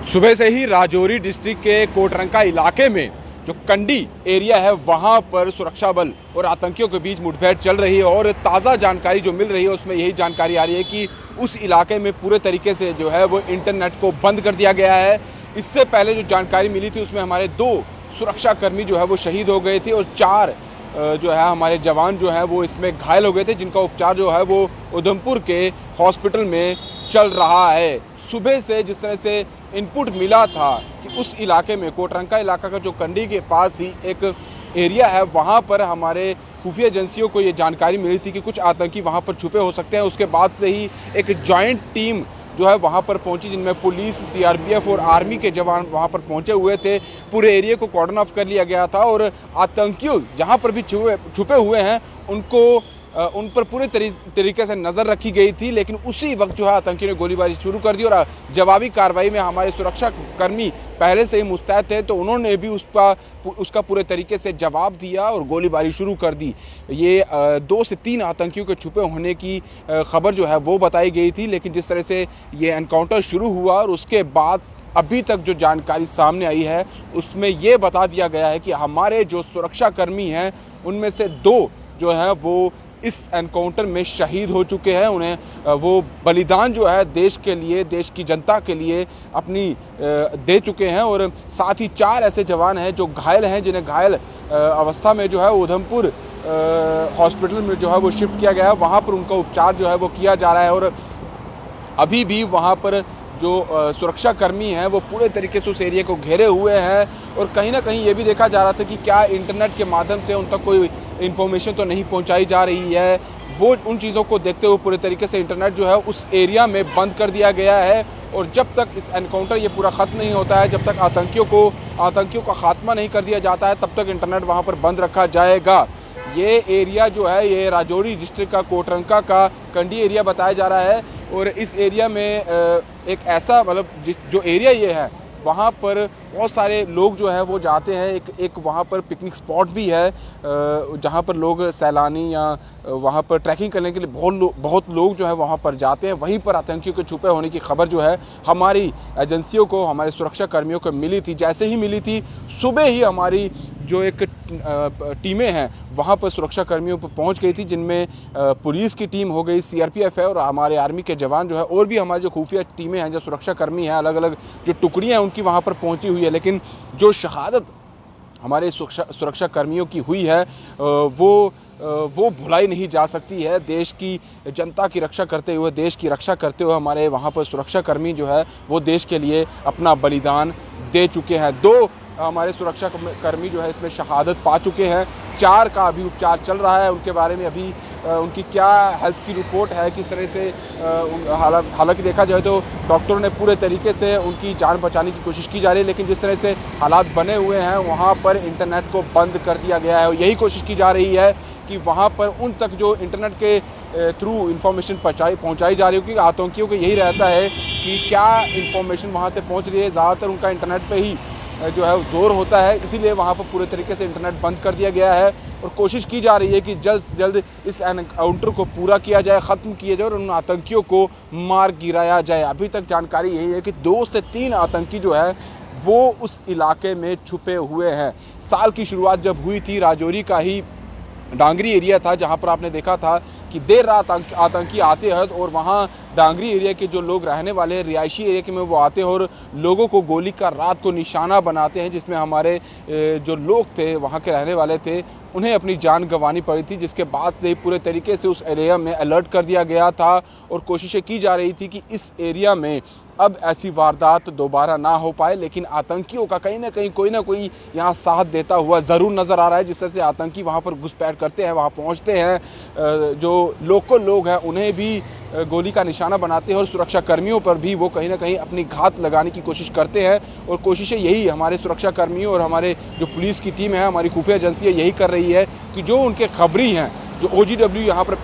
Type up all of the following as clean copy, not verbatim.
सुबह से ही राजौरी डिस्ट्रिक्ट के कोटरंका इलाके में जो कंडी एरिया है वहां पर सुरक्षा बल और आतंकियों के बीच मुठभेड़ चल रही है और ताज़ा जानकारी जो मिल रही है उसमें यही जानकारी आ रही है कि उस इलाके में पूरे तरीके से जो है वो इंटरनेट को बंद कर दिया गया है। इससे पहले जो जानकारी मिली थी उसमें हमारे 2 सुरक्षाकर्मी जो है वो शहीद हो गए थे और 4 जो है हमारे जवान जो है वो इसमें घायल हो गए थे, जिनका उपचार जो है वो उधमपुर के हॉस्पिटल में चल रहा है। सुबह से जिस तरह से इनपुट मिला था कि उस इलाके में कोटरंका इलाका का जो कंडी के पास ही एक एरिया है वहाँ पर हमारे खुफिया एजेंसियों को ये जानकारी मिली थी कि कुछ आतंकी वहाँ पर छुपे हो सकते हैं। उसके बाद से ही एक जॉइंट टीम जो है वहाँ पर पहुंची, जिनमें पुलिस, सीआरपीएफ और आर्मी के जवान वहाँ पर पहुंचे हुए थे। पूरे एरिया को कॉर्डन ऑफ कर लिया गया था और आतंकियों जहाँ पर भी छुपे हुए हैं उन पर पूरे तरीके से नज़र रखी गई थी। लेकिन उसी वक्त जो है आतंकियों ने गोलीबारी शुरू कर दी और जवाबी कार्रवाई में हमारे सुरक्षा कर्मी पहले से ही मुस्तैद थे तो उन्होंने भी उसका पूरे तरीके से जवाब दिया और गोलीबारी शुरू कर दी। ये 2 से 3 आतंकियों के छुपे होने की खबर जो है वो बताई गई थी, लेकिन जिस तरह से ये एनकाउंटर शुरू हुआ और उसके बाद अभी तक जो जानकारी सामने आई है उसमें ये बता दिया गया है कि हमारे जो सुरक्षा कर्मी हैं उनमें से 2 जो हैं वो इस एनकाउंटर में शहीद हो चुके हैं। उन्हें वो बलिदान जो है देश के लिए, देश की जनता के लिए अपनी दे चुके हैं और साथ ही 4 ऐसे जवान हैं जो घायल हैं, जिन्हें घायल अवस्था में जो है उधमपुर हॉस्पिटल में जो है वो शिफ्ट किया गया है। वहाँ पर उनका उपचार जो है वो किया जा रहा है और अभी भी वहाँ पर जो सुरक्षा कर्मी हैं वो पूरे तरीके से उस एरिया को घेरे हुए हैं और कहीं ना कहीं ये भी देखा जा रहा था कि क्या इंटरनेट के माध्यम से उन तक कोई इन्फॉर्मेशन तो नहीं पहुंचाई जा रही है। वो उन चीज़ों को देखते हुए पूरे तरीके से इंटरनेट जो है उस एरिया में बंद कर दिया गया है और जब तक इस एनकाउंटर ये पूरा ख़त्म नहीं होता है, जब तक आतंकियों का खात्मा नहीं कर दिया जाता है, तब तक इंटरनेट वहाँ पर बंद रखा जाएगा। ये एरिया जो है ये राजौरी डिस्ट्रिक्ट का कोटरंका का कंडी एरिया बताया जा रहा है और इस एरिया में एक ऐसा मतलब जो एरिया ये है वहाँ पर बहुत सारे लोग जो है वो जाते हैं। एक वहाँ पर पिकनिक स्पॉट भी है जहाँ पर लोग सैलानी या वहाँ पर ट्रैकिंग करने के लिए बहुत लोग जो है वहाँ पर जाते हैं। वहीं पर आतंकियों के छुपे होने की खबर जो है हमारी एजेंसियों को, हमारे सुरक्षा कर्मियों को मिली थी। जैसे ही मिली थी सुबह ही हमारी जो एक टीमें हैं वहाँ पर सुरक्षा कर्मियों पर पहुँच गई थी, जिनमें पुलिस की टीम हो गई, सीआरपीएफ है और हमारे आर्मी के जवान जो है और भी हमारे जो खुफिया टीमें हैं, जो सुरक्षा कर्मी हैं, अलग अलग जो टुकड़ियाँ हैं उनकी वहाँ पर पहुँची हुई है। लेकिन जो शहादत हमारे सुरक्षा कर्मियों की हुई है वो भुलाई नहीं जा सकती है। देश की जनता की रक्षा करते हुए, देश की रक्षा करते हुए हमारे वहाँ पर सुरक्षा कर्मी जो है वो देश के लिए अपना बलिदान दे चुके हैं। 2 हमारे सुरक्षा कर्मी जो है इसमें शहादत पा चुके हैं, 4 का अभी उपचार चल रहा है। उनके बारे में अभी उनकी क्या हेल्थ की रिपोर्ट है, किस तरह से हालांकि देखा जाए तो डॉक्टरों ने पूरे तरीके से उनकी जान बचाने की कोशिश की जा रही है, लेकिन जिस तरह से हालात बने हुए हैं वहाँ पर इंटरनेट को बंद कर दिया गया है और यही कोशिश की जा रही है कि वहाँ पर उन तक जो इंटरनेट के थ्रू इन्फॉर्मेशन पहुँचाई जा रही है, क्योंकि आतंकियों को यही रहता है कि क्या इन्फॉर्मेशन वहाँ से पहुँच रही है। ज़्यादातर उनका इंटरनेट पर ही जो है जोर होता है, इसीलिए वहाँ पर पूरे तरीके से इंटरनेट बंद कर दिया गया है और कोशिश की जा रही है कि जल्द से जल्द इस एनकाउंटर को पूरा किया जाए, ख़त्म किया जाए और उन आतंकियों को मार गिराया जाए। अभी तक जानकारी यही है कि 2 से 3 आतंकी जो है वो उस इलाके में छुपे हुए हैं। साल की शुरुआत जब हुई थी, राजौरी का ही डांगरी एरिया था जहाँ पर आपने देखा था कि देर रात आतंकी आते हैं और वहाँ डांगरी एरिया के जो लोग रहने वाले हैं, रिहायशी एरिया के में वो आते हैं और लोगों को गोली का रात को निशाना बनाते हैं, जिसमें हमारे जो लोग थे, वहाँ के रहने वाले थे, उन्हें अपनी जान गंवानी पड़ी थी। जिसके बाद से पूरे तरीके से उस एरिया में अलर्ट कर दिया गया था और कोशिशें की जा रही थी कि इस एरिया में अब ऐसी वारदात दोबारा ना हो पाए। लेकिन आतंकियों का कहीं ना कहीं कोई ना कोई यहाँ साथ देता हुआ ज़रूर नज़र आ रहा है, जिससे से आतंकी वहाँ पर घुसपैठ करते हैं, वहाँ पहुँचते हैं, जो लोकल लोग हैं उन्हें भी गोली का निशाना बनाते हैं और सुरक्षा कर्मियों पर भी वो कहीं ना कहीं अपनी घात लगाने की कोशिश करते हैं। और कोशिशें यही हमारे सुरक्षा कर्मियों और हमारे जो पुलिस की टीम है, हमारी खुफिया एजेंसी यही कर रही है कि जो उनके खबरी हैं, जो OGW यहाँ पर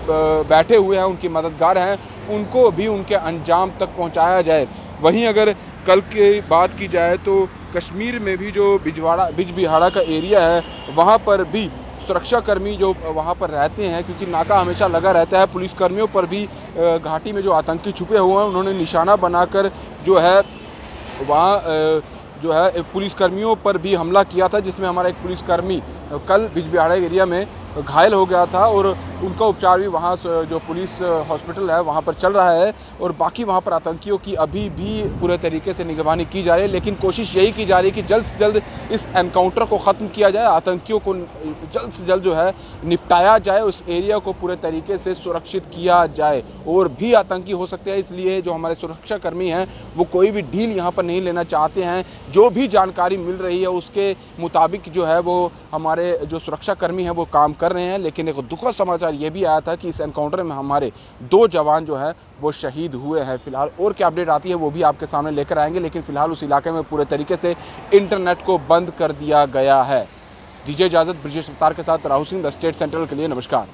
बैठे हुए हैं, उनके मददगार हैं, उनको भी उनके अंजाम तक पहुँचाया जाए। वहीं अगर कल की बात की जाए तो कश्मीर में भी जो बिजबिहाड़ा का एरिया है वहाँ पर भी सुरक्षाकर्मी जो वहाँ पर रहते हैं, क्योंकि नाका हमेशा लगा रहता है, पुलिसकर्मियों पर भी घाटी में जो आतंकी छुपे हुए हैं उन्होंने निशाना बनाकर जो है वहाँ जो है पुलिसकर्मियों पर भी हमला किया था, जिसमें हमारा एक पुलिसकर्मी कल बिजबिहाड़ा एरिया में घायल हो गया था और उनका उपचार भी वहाँ जो पुलिस हॉस्पिटल है वहाँ पर चल रहा है। और बाकी वहाँ पर आतंकियों की अभी भी पूरे तरीके से निगरानी की जा रही है, लेकिन कोशिश यही की जा रही है कि जल्द से जल्द इस एनकाउंटर को ख़त्म किया जाए, आतंकियों को जल्द से जल्द जो है निपटाया जाए, उस एरिया को पूरे तरीके से सुरक्षित किया जाए। और भी आतंकी हो सकते हैं, इसलिए जो हमारे सुरक्षाकर्मी हैं वो कोई भी डील यहाँ पर नहीं लेना चाहते हैं। जो भी जानकारी मिल रही है उसके मुताबिक जो है वो हमारे जो सुरक्षाकर्मी हैं वो काम कर रहे हैं। लेकिन एक दुखद समाचार ये भी आया था कि इस एनकाउंटर में हमारे 2 जवान जो हैं वो शहीद हुए हैं। फिलहाल और क्या अपडेट आती है वो भी आपके सामने लेकर आएंगे, लेकिन फिलहाल उस इलाके में पूरे तरीके से इंटरनेट को बंद कर दिया गया है। दीजिए इजाज़त, ब्रिजेश अवतार के साथ Rahul Singh, the state central के लिए। नमस्कार।